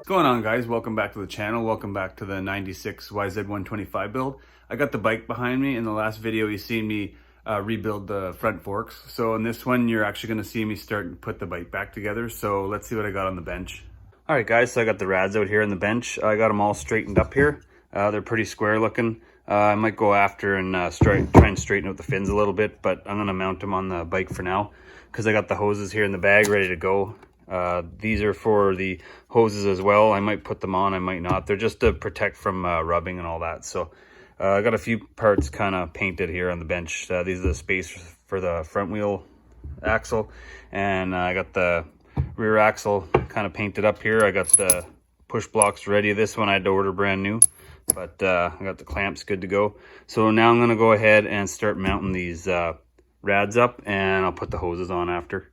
What's going on, guys? Welcome back to the channel. Welcome back to the 96 YZ125 build. I got the bike behind me. In the last video you seen me rebuild the front forks. So in this one you're actually going to see me start and put the bike back together. So let's see what I got on the bench. Alright guys, so I got the rads out here on the bench. I got them all straightened up here. They're pretty square looking. I might go after and try and straighten out the fins a little bit, but I'm going to mount them on the bike for now because I got the hoses here in the bag ready to go. These are for the hoses as well. I might put them on, I might not. They're just to protect from rubbing and all that. So I got a few parts kind of painted here on the bench. These are the space for the front wheel axle, and I got the rear axle kind of painted up here. I got the push blocks ready. This one I had to order brand new, but I got the clamps good to go. So now I'm going to go ahead and start mounting these rads up, and I'll put the hoses on after.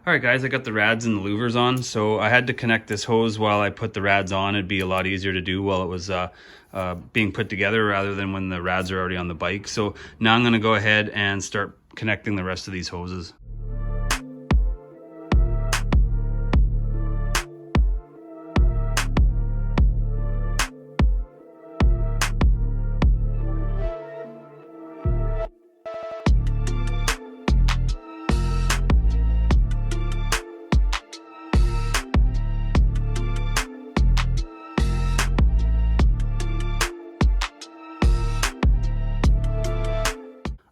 Alright guys, I got the rads and the louvers on, so I had to connect this hose while I put the rads on. It'd be a lot easier to do while it was being put together rather than when the rads are already on the bike. So now I'm going to go ahead and start connecting the rest of these hoses.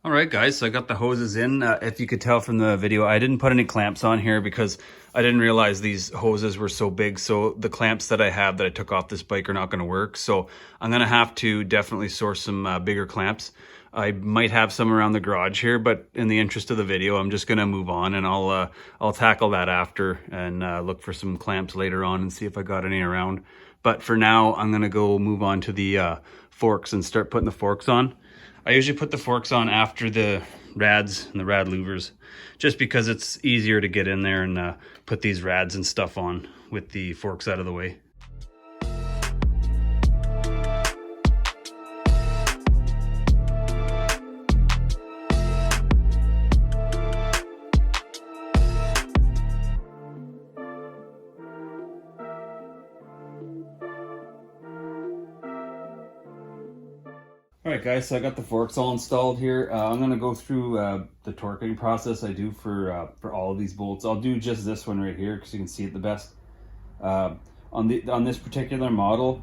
Alright guys, so I got the hoses in. If you could tell from the video, I didn't put any clamps on here because I didn't realize these hoses were so big. So the clamps that I have that I took off this bike are not going to work. So I'm going to have to definitely source some bigger clamps. I might have some around the garage here, but in the interest of the video, I'm just going to move on, and I'll tackle that after and look for some clamps later on and see if I got any around. But for now, I'm going to go move on to the forks and start putting the forks on. I usually put the forks on after the rads and the rad louvers, just because it's easier to get in there and put these rads and stuff on with the forks out of the way. Alright guys, so I got the forks all installed here. I'm going to go through the torquing process I do for all of these bolts. I'll do just this one right here because you can see it the best. On this particular model,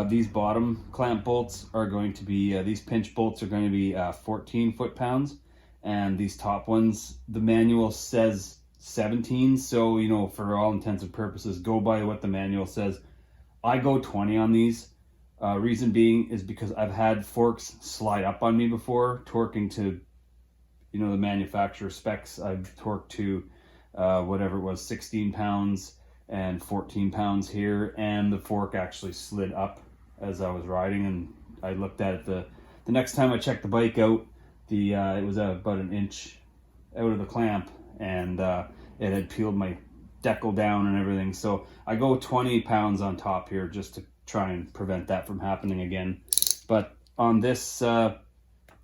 these bottom clamp bolts are going to be, these pinch bolts are going to be 14 foot-pounds, and these top ones, the manual says 17, so you know, for all intents and purposes, go by what the manual says. I go 20 on these. Reason being is because I've had forks slide up on me before, torquing to, you know, the manufacturer specs. I've torqued to whatever it was, 16 pounds and 14 pounds here, and the fork actually slid up as I was riding, and I looked at it the next time I checked the bike out, it was about an inch out of the clamp, and it had peeled my decal down and everything. So I go 20 pounds on top here just to try and prevent that from happening again. But on this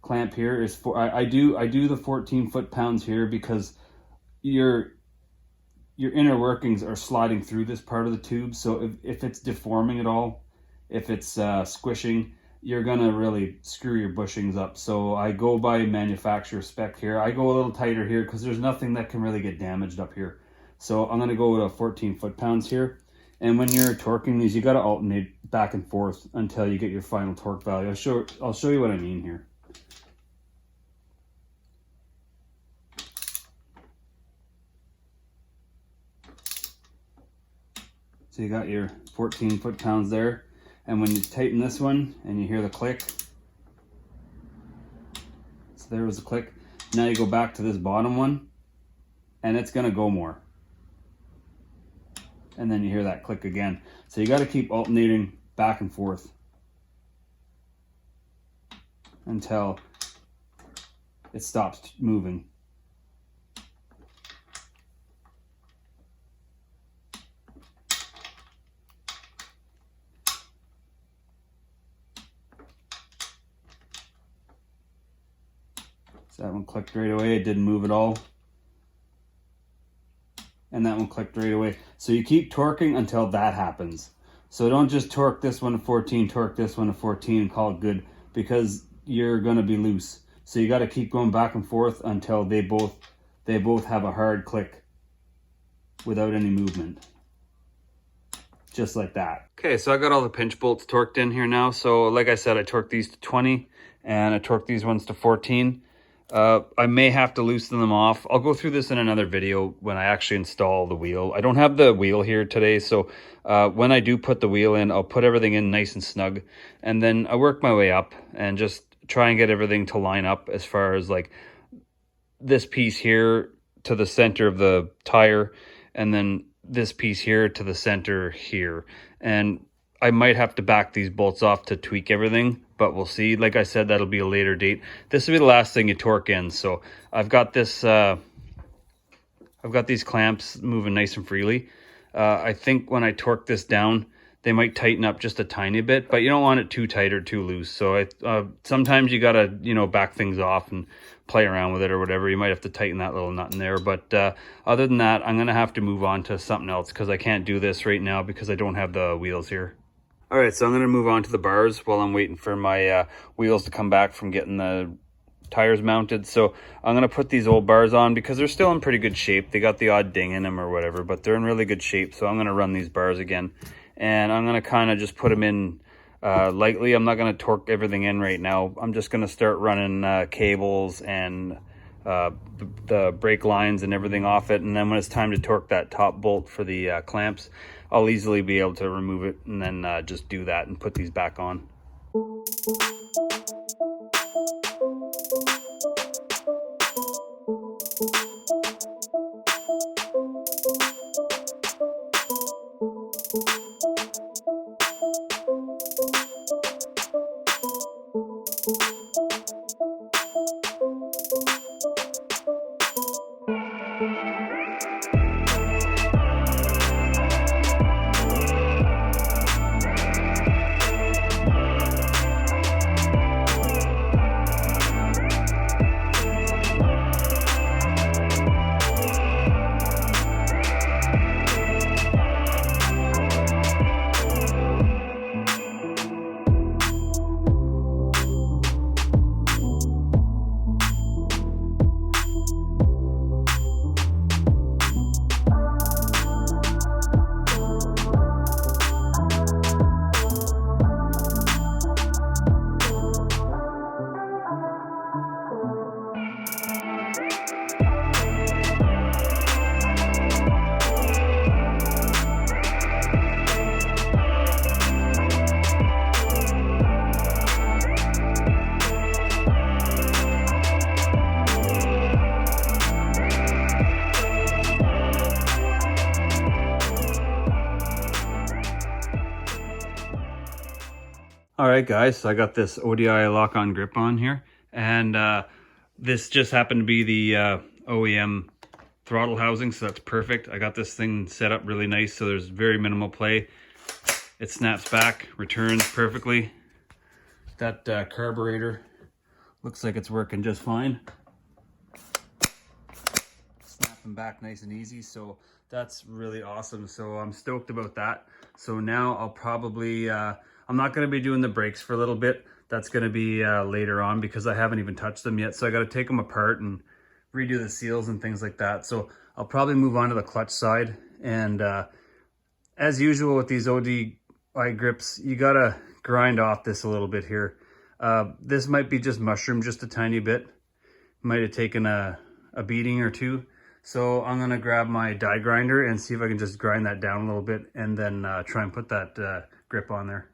clamp here is I do the 14 foot-pounds here because your inner workings are sliding through this part of the tube. So if it's deforming at all, if it's squishing, you're gonna really screw your bushings up. So I go by manufacturer spec here. I go a little tighter here because there's nothing that can really get damaged up here. So I'm gonna go with 14 foot-pounds here. And when you're torquing these, you got to alternate back and forth until you get your final torque value. I'll show you what I mean here. So you got your 14 foot-pounds there. And when you tighten this one and you hear the click, So there was a click. Now you go back to this bottom one and it's gonna go more. And then you hear that click again. So you gotta keep alternating back and forth until it stops moving. So that one clicked right away, it didn't move at all. And that one clicked right away. So you keep torquing until that happens. So don't just torque this one to 14, torque this one to 14 and call it good, because you're gonna be loose. So you gotta keep going back and forth until they both have a hard click without any movement. Just like that. Okay, so I got all the pinch bolts torqued in here now. So like I said, I torqued these to 20 and I torqued these ones to 14. I may have to loosen them off. I'll go through this in another video when I actually install the wheel. I don't have the wheel here today, so when I do put the wheel in, I'll put everything in nice and snug, and then I work my way up and just try and get everything to line up as far as like this piece here to the center of the tire, and then this piece here to the center here. And I might have to back these bolts off to tweak everything, but we'll see. Like I said, that'll be a later date. This will be the last thing you torque in. So I've got this, I've got these clamps moving nice and freely. I think when I torque this down, they might tighten up just a tiny bit, but you don't want it too tight or too loose. So sometimes you gotta, back things off and play around with it or whatever. You might have to tighten that little nut in there. But other than that, I'm gonna have to move on to something else because I can't do this right now because I don't have the wheels here. All right, so I'm gonna move on to the bars while I'm waiting for my wheels to come back from getting the tires mounted. So I'm gonna put these old bars on because they're still in pretty good shape. They got the odd ding in them or whatever, but they're in really good shape. So I'm gonna run these bars again, and I'm gonna kind of just put them in lightly. I'm not gonna torque everything in right now. I'm just gonna start running cables and the brake lines and everything off it, and then when it's time to torque that top bolt for the clamps, I'll easily be able to remove it and then just do that and put these back on. All right, guys, so I got this ODI lock-on grip on here, and this just happened to be the OEM throttle housing, so that's perfect. I got this thing set up really nice, so there's very minimal play. It snaps back, returns perfectly. That carburetor looks like it's working just fine. Snapping back nice and easy, so that's really awesome. So I'm stoked about that. So now I'll probably, I'm not going to be doing the brakes for a little bit. That's going to be later on because I haven't even touched them yet. So I got to take them apart and redo the seals and things like that. So I'll probably move on to the clutch side. And as usual with these ODI grips, you got to grind off this a little bit here. This might be just mushroomed just a tiny bit. Might have taken a beating or two. So I'm going to grab my die grinder and see if I can just grind that down a little bit and then try and put that grip on there.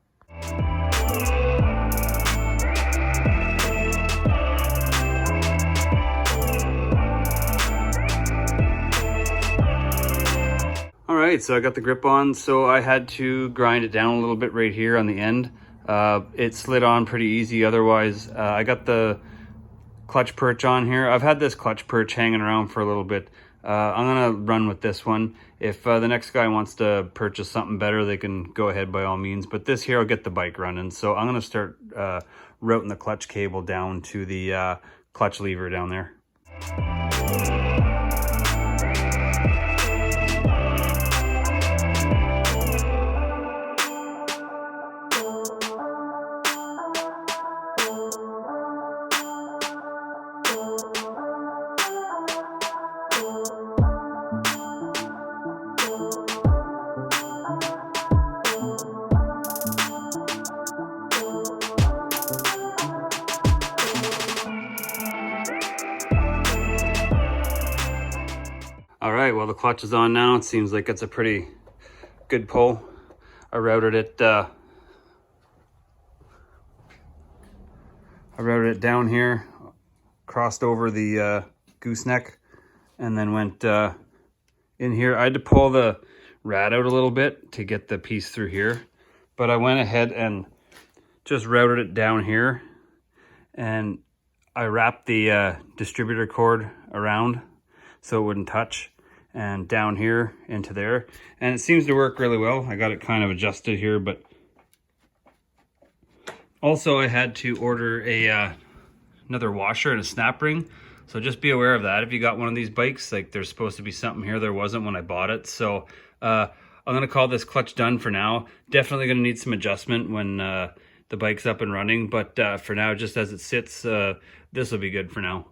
right, so I got the grip on, so I had to grind it down a little bit right here on the end. It slid on pretty easy otherwise. I got the clutch perch on here. I've had this clutch perch hanging around for a little bit. I'm gonna run with this one. If the next guy wants to purchase something better, they can go ahead by all means, but this here will get the bike running. So I'm gonna start routing the clutch cable down to the clutch lever down there. All right, well, the clutch is on now. It seems like it's a pretty good pull. I routed it down here, crossed over the gooseneck, and then went in here. I had to pull the rad out a little bit to get the piece through here, but I went ahead and just routed it down here, and I wrapped the distributor cord around so it wouldn't touch, and down here into there, and it seems to work really well. I got it kind of adjusted here, but also I had to order a another washer and a snap ring, so just be aware of that if you got one of these bikes. Like, there's supposed to be something here, there wasn't when I bought it. So I'm gonna call this clutch done for now. Definitely gonna need some adjustment when the bike's up and running, but for now, just as it sits, this will be good for now.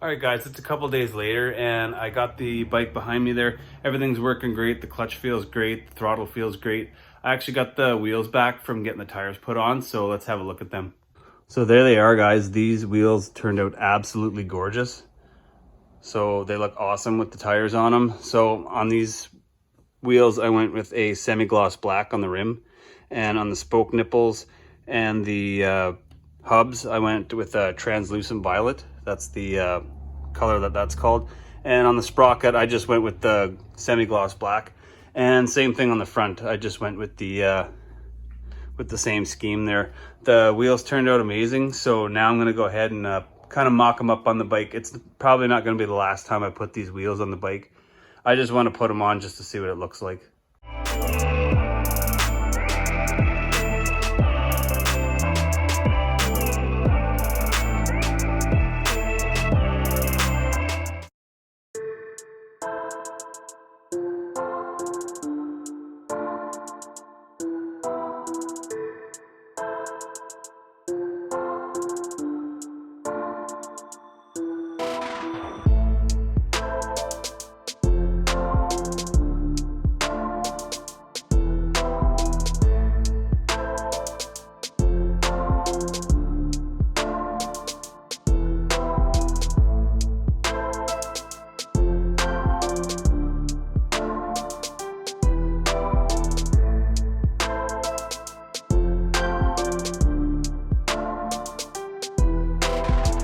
All right, guys, it's a couple days later, and I got the bike behind me there. Everything's working great. The clutch feels great. The throttle feels great. I actually got the wheels back from getting the tires put on, so let's have a look at them. So there they are, guys. These wheels turned out absolutely gorgeous. So they look awesome with the tires on them. So on these wheels, I went with a semi-gloss black on the rim, and on the spoke nipples and the hubs, I went with a translucent violet. That's the color that's called. And on the sprocket, I just went with the semi-gloss black. And same thing on the front. I just went with the same scheme there. The wheels turned out amazing. So now I'm gonna go ahead and kind of mock them up on the bike. It's probably not gonna be the last time I put these wheels on the bike. I just want to put them on just to see what it looks like.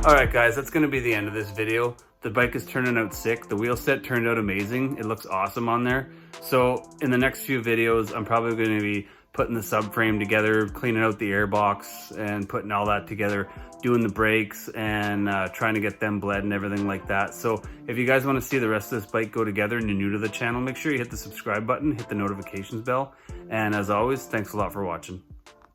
All right, guys, that's gonna be the end of this video. The bike is turning out sick. The wheel set turned out amazing. It looks awesome on there. So in the next few videos, I'm probably gonna be putting the subframe together, cleaning out the airbox and putting all that together, doing the brakes and trying to get them bled and everything like that. So if you guys wanna see the rest of this bike go together and you're new to the channel, make sure you hit the subscribe button, hit the notifications bell. And as always, thanks a lot for watching.